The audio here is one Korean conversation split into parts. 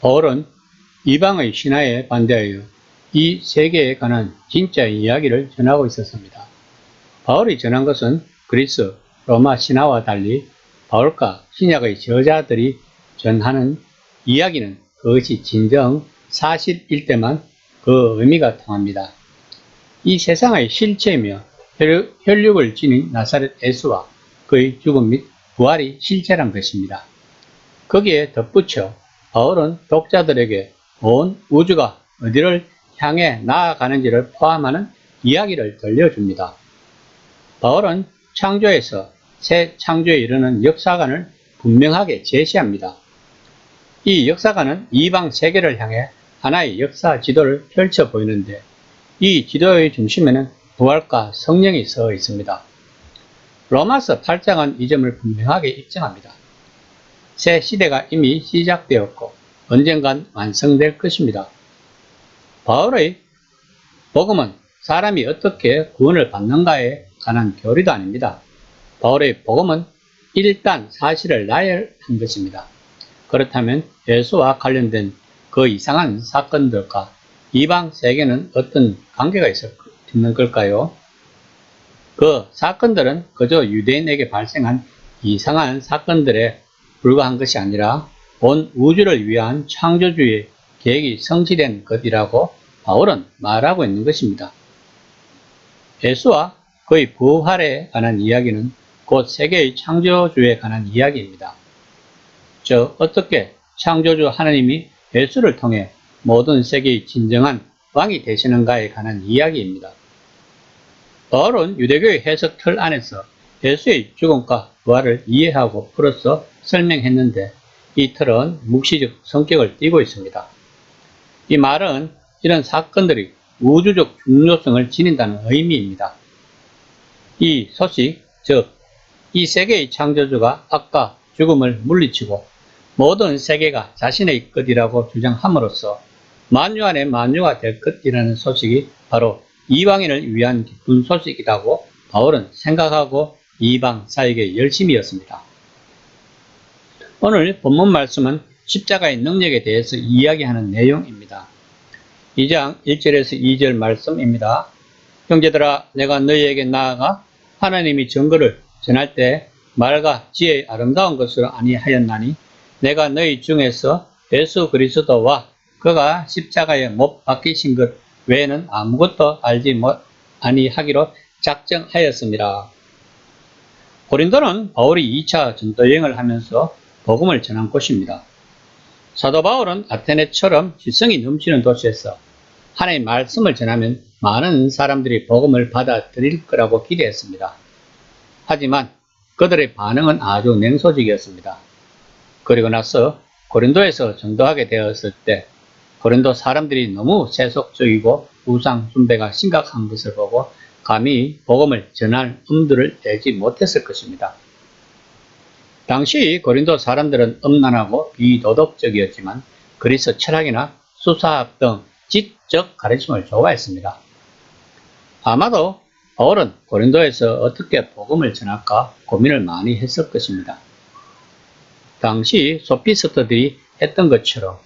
바울은 이방의 신화에 반대하여 이 세계에 관한 진짜 이야기를 전하고 있었습니다. 바울이 전한 것은 그리스, 로마 신화와 달리 바울과 신약의 저자들이 전하는 이야기는 그것이 진정 사실일 때만 그 의미가 통합니다. 이 세상의 실체이며 혈육을 지닌 나사렛 예수와 그의 죽음 및 부활이 실체란 것입니다. 거기에 덧붙여 바울은 독자들에게 온 우주가 어디를 향해 나아가는지를 포함하는 이야기를 들려줍니다. 바울은 창조에서 새 창조에 이르는 역사관을 분명하게 제시합니다. 이 역사관은 이방 세계를 향해 하나의 역사 지도를 펼쳐 보이는데 이 지도의 중심에는 부활과 성령이 서 있습니다. 로마서 8장은 이 점을 분명하게 입증합니다. 새 시대가 이미 시작되었고 언젠간 완성될 것입니다. 바울의 복음은 사람이 어떻게 구원을 받는가에 관한 교리도 아닙니다. 바울의 복음은 일단 사실을 나열한 것입니다. 그렇다면 예수와 관련된 그 이상한 사건들과 이방 세계는 어떤 관계가 있는 걸까요? 그 사건들은 그저 유대인에게 발생한 이상한 사건들에 불과한 것이 아니라 온 우주를 위한 창조주의 계획이 성취된 것이라고 바울은 말하고 있는 것입니다. 예수와 그의 부활에 관한 이야기는 곧 세계의 창조주에 관한 이야기입니다. 즉 어떻게 창조주 하나님이 예수를 통해 모든 세계의 진정한 왕이 되시는가에 관한 이야기입니다. 바울은 유대교의 해석 틀 안에서 예수의 죽음과 부활을 이해하고 풀어서 설명했는데 이 틀은 묵시적 성격을 띠고 있습니다. 이 말은 이런 사건들이 우주적 중요성을 지닌다는 의미입니다. 이 소식, 즉 이 세계의 창조주가 아까 죽음을 물리치고 모든 세계가 자신의 것이라고 주장함으로써 만유 안에 만유가 될 것이라는 소식이 바로 이방인을 위한 기쁜 소식이라고 바울은 생각하고 이방 사역에 열심이었습니다. 오늘 본문 말씀은 십자가의 능력에 대해서 이야기하는 내용입니다. 2장 1절에서 2절 말씀입니다. 형제들아, 내가 너희에게 나아가 하나님이 증거를 전할 때 말과 지혜의 아름다운 것으로 아니하였나니 내가 너희 중에서 예수 그리스도와 그가 십자가에 못 박히신 것 외에는 아무것도 알지 아니하기로 작정하였습니다. 고린도는 바울이 2차 전도여행을 하면서 복음을 전한 곳입니다. 사도 바울은 아테네처럼 지성이 넘치는 도시에서 하나님의 말씀을 전하면 많은 사람들이 복음을 받아들일 거라고 기대했습니다. 하지만 그들의 반응은 아주 냉소적이었습니다. 그리고 나서 고린도에서 전도하게 되었을 때 고린도 사람들이 너무 세속적이고 우상 숭배가 심각한 것을 보고 감히 복음을 전할 엄두를 내지 못했을 것입니다. 당시 고린도 사람들은 음란하고 비도덕적이었지만 그리스 철학이나 수사학 등 지적 가르침을 좋아했습니다. 아마도 바울은 고린도에서 어떻게 복음을 전할까 고민을 많이 했을 것입니다. 당시 소피스트들이 했던 것처럼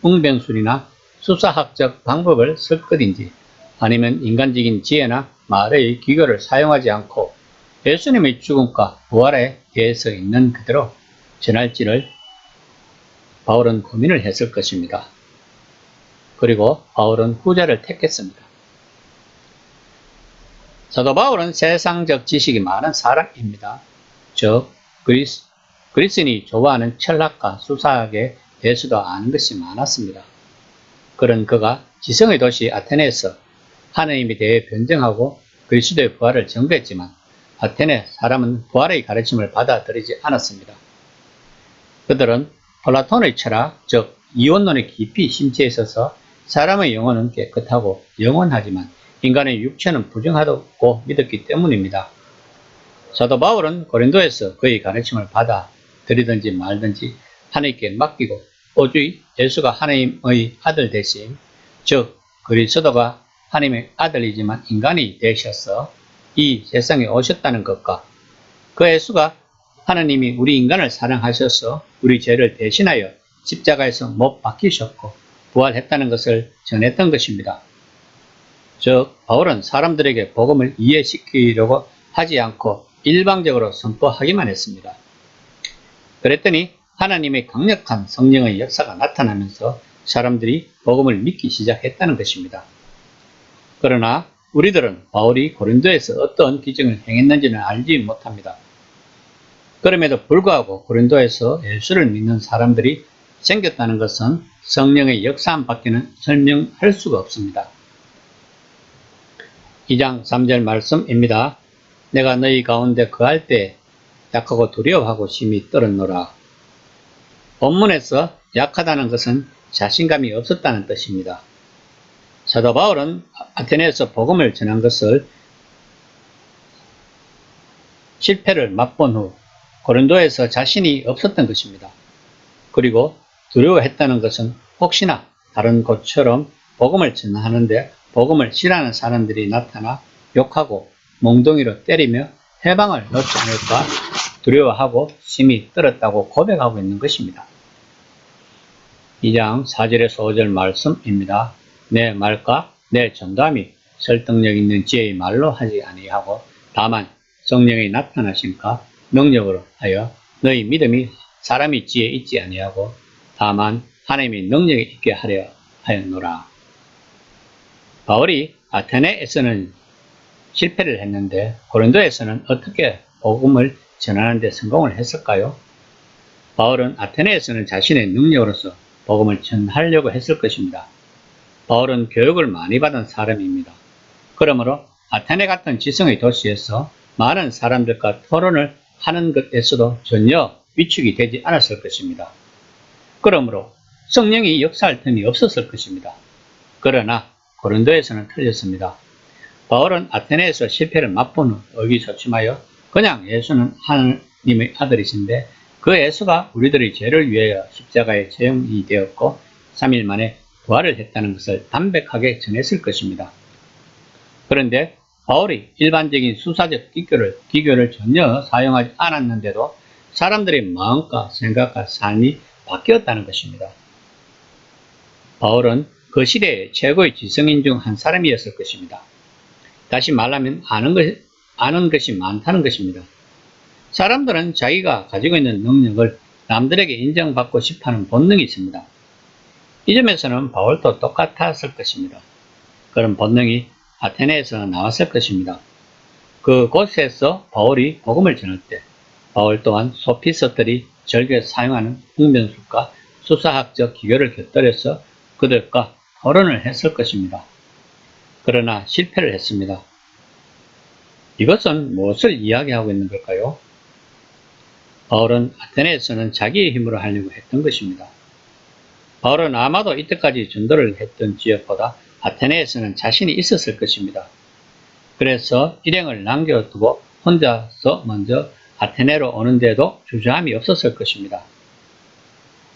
웅변술이나 수사학적 방법을 쓸 것인지 아니면 인간적인 지혜나 말의 기교를 사용하지 않고 예수님의 죽음과 부활에 대해서 있는 그대로 전할지를 바울은 고민을 했을 것입니다. 그리고 바울은 후자를 택했습니다. 사도 바울은 세상적 지식이 많은 사람입니다. 즉 그리스인이 좋아하는 철학과 수사학에 대해서도 아는 것이 많았습니다. 그런 그가 지성의 도시 아테네에서 하나님에 대해 변증하고 그리스도의 부활을 전거했지만 아테네 사람은 부활의 가르침을 받아들이지 않았습니다. 그들은 플라톤의 철학, 즉 이원론에 깊이 심취해 있어서 사람의 영혼은 깨끗하고 영원하지만 인간의 육체는 부정하다고 믿었기 때문입니다. 사도 바울은 고린도에서 그의 가르침을 받아들이든지 말든지 하나님께 맡기고 오직 예수가 하나님의 아들 되심, 즉 그리스도가 하나님의 아들이지만 인간이 되셔서 이 세상에 오셨다는 것과 그 예수가 하나님이 우리 인간을 사랑하셔서 우리 죄를 대신하여 십자가에서 못 박히셨고 부활했다는 것을 전했던 것입니다. 즉 바울은 사람들에게 복음을 이해시키려고 하지 않고 일방적으로 선포하기만 했습니다. 그랬더니 하나님의 강력한 성령의 역사가 나타나면서 사람들이 복음을 믿기 시작했다는 것입니다. 그러나 우리들은 바울이 고린도에서 어떤 기적을 행했는지는 알지 못합니다. 그럼에도 불구하고 고린도에서 예수를 믿는 사람들이 생겼다는 것은 성령의 역사함 밖에는 설명할 수가 없습니다. 2장 3절 말씀입니다. 내가 너희 가운데 거할 때 약하고 두려워하고 심히 떨었노라. 본문에서 약하다는 것은 자신감이 없었다는 뜻입니다. 사도 바울은 아테네에서 복음을 전한 것을 실패를 맛본 후 고린도에서 자신이 없었던 것입니다. 그리고 두려워했다는 것은 혹시나 다른 곳처럼 복음을 전하는데 복음을 싫어하는 사람들이 나타나 욕하고 몽둥이로 때리며 해방을 놓지 않을까 두려워하고 심히 떨었다고 고백하고 있는 것입니다. 2장 4절에서 5절 말씀입니다. 내 말과 내 전담이 설득력 있는 지혜의 말로 하지 아니하고 다만 성령이 나타나신가 능력으로 하여 너희 믿음이 사람이 지혜 있지 아니하고 다만 하나님의 능력이 있게 하려 하였노라. 바울이 아테네에서는 실패를 했는데 고린도에서는 어떻게 복음을 전하는 데 성공을 했을까요? 바울은 아테네에서는 자신의 능력으로서 복음을 전하려고 했을 것입니다. 바울은 교육을 많이 받은 사람입니다. 그러므로 아테네 같은 지성의 도시에서 많은 사람들과 토론을 하는 것에서도 전혀 위축이 되지 않았을 것입니다. 그러므로 성령이 역사할 틈이 없었을 것입니다. 그러나 고린도에서는 틀렸습니다. 바울은 아테네에서 실패를 맛본 후 의기소침하여 그냥 예수는 하나님의 아들이신데 그 예수가 우리들의 죄를 위하여 십자가에 제용이 되었고 3일 만에 부활을 했다는 것을 담백하게 전했을 것입니다. 그런데 바울이 일반적인 수사적 기교를 전혀 사용하지 않았는데도 사람들의 마음과 생각과 삶이 바뀌었다는 것입니다. 바울은 그 시대의 최고의 지성인 중 한 사람이었을 것입니다. 다시 말하면 아는 것이 많다는 것입니다. 사람들은 자기가 가지고 있는 능력을 남들에게 인정받고 싶어하는 본능이 있습니다. 이 점에서는 바울도 똑같았을 것입니다. 그런 본능이 아테네에서 나왔을 것입니다. 그곳에서 바울이 복음을 전할 때 바울 또한 소피스트들이 즐겨 사용하는 웅변술과 수사학적 기교를 곁들여서 그들과 토론을 했을 것입니다. 그러나 실패를 했습니다. 이것은 무엇을 이야기하고 있는 걸까요? 바울은 아테네에서는 자기의 힘으로 하려고 했던 것입니다. 바울은 아마도 이때까지 전도를 했던 지역보다 아테네에서는 자신이 있었을 것입니다. 그래서 일행을 남겨두고 혼자서 먼저 아테네로 오는데도 주저함이 없었을 것입니다.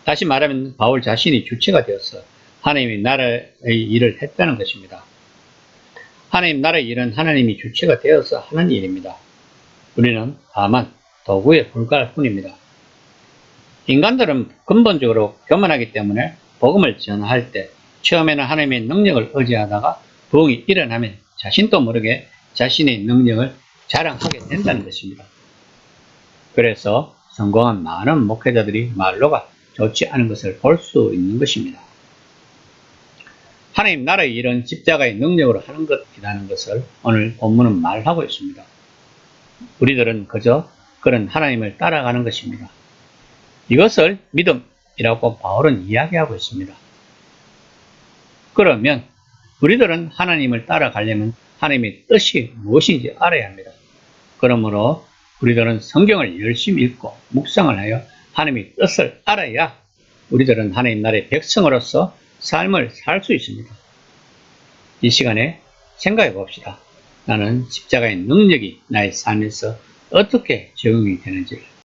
다시 말하면 바울 자신이 주체가 되어서 하나님의 나라의 일을 했다는 것입니다. 하나님 나라의 일은 하나님이 주체가 되어서 하는 일입니다. 우리는 다만 도구에 불과할 뿐입니다. 인간들은 근본적으로 교만하기 때문에 복음을 전할 때 처음에는 하나님의 능력을 의지하다가 부흥이 일어나면 자신도 모르게 자신의 능력을 자랑하게 된다는 것입니다. 그래서 성공한 많은 목회자들이 말로가 좋지 않은 것을 볼 수 있는 것입니다. 하나님 나라의 일은 십자가의 능력으로 하는 것이라는 것을 오늘 본문은 말하고 있습니다. 우리들은 그저 그런 하나님을 따라가는 것입니다. 이것을 믿음이라고 바울은 이야기하고 있습니다. 그러면 우리들은 하나님을 따라가려면 하나님의 뜻이 무엇인지 알아야 합니다. 그러므로 우리들은 성경을 열심히 읽고 묵상을 하여 하나님의 뜻을 알아야 우리들은 하나님 나라의 백성으로서 삶을 살 수 있습니다. 이 시간에 생각해 봅시다. 나는 십자가의 능력이 나의 삶에서 어떻게 적용이 되는지